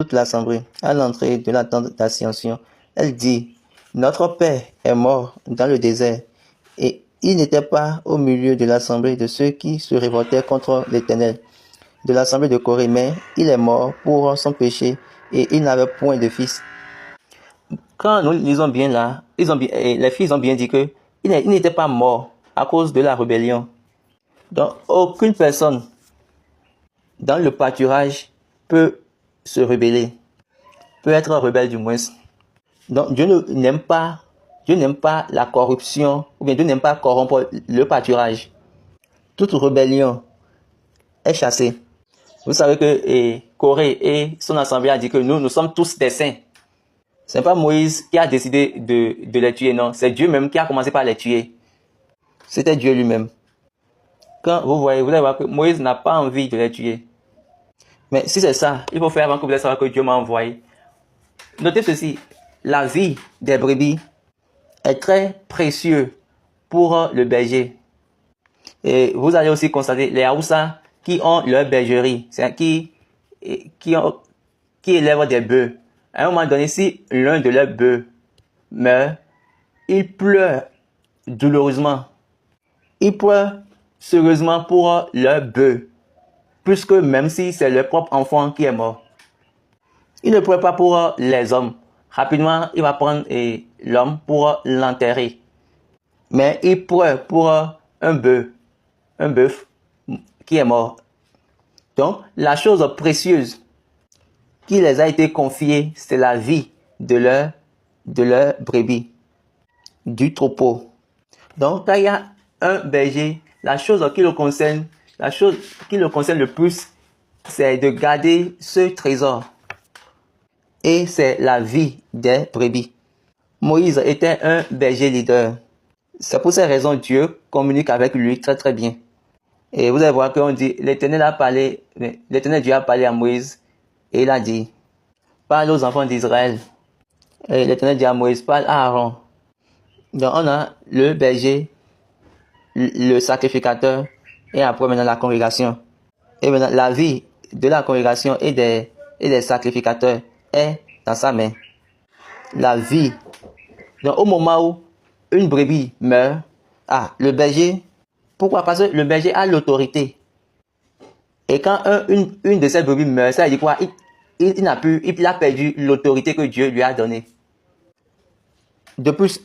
toute l'assemblée à l'entrée de la tente d'Ascension. Elle dit, notre Père est mort dans le désert, et il n'était pas au milieu de l'assemblée de ceux qui se révoltaient contre l'Éternel, de l'assemblée de Corée, mais il est mort pour son péché, et il n'avait point de fils. Quand nous lisons bien là, les filles ont bien dit que il n'était pas mort à cause de la rébellion. Donc, aucune personne dans le pâturage peut se rebeller, peut être rebelle du moins. Donc, Dieu n'aime pas la corruption, ou bien Dieu n'aime pas corrompre le pâturage. Toute rébellion est chassée. Vous savez que Corée et son assemblée a dit que nous sommes tous des saints. Ce n'est pas Moïse qui a décidé de les tuer, non. C'est Dieu même qui a commencé par les tuer. C'était Dieu lui-même. Quand vous allez voir que Moïse n'a pas envie de les tuer. Mais si c'est ça, il faut faire avant que vous allez savoir que Dieu m'a envoyé. Notez ceci, la vie des brebis est très précieuse pour le berger. Et vous allez aussi constater les Haoussa qui ont leur bergerie, qui élèvent des bœufs. À un moment donné, si l'un de leurs bœufs meurt, il pleure douloureusement. Il pleure sérieusement pour leur bœuf, puisque même si c'est leur propre enfant qui est mort. Il ne pleure pas pour les hommes. Rapidement, il va prendre l'homme pour l'enterrer. Mais il pleure pour un bœuf qui est mort. Donc, la chose précieuse qui les a été confiée, c'est la vie de leur brebis, du troupeau. Donc, quand il y a un berger, la chose qui le concerne le plus, c'est de garder ce trésor. Et c'est la vie des brebis. Moïse était un berger leader. C'est pour ces raisons Dieu communique avec lui très très bien. Et vous allez voir qu'on dit, l'Éternel Dieu a parlé à Moïse et il a dit, parle aux enfants d'Israël. Et l'Éternel dit à Moïse, parle à Aaron. Donc on a le berger, le sacrificateur et après maintenant la congrégation. Et maintenant la vie de la congrégation et des sacrificateurs est dans sa main. La vie. Donc au moment où une brebis meurt, le berger, pourquoi? Parce que le berger a l'autorité. Et quand une de ces brebis meurt, ça veut dire quoi? Il a perdu l'autorité que Dieu lui a donnée. De plus,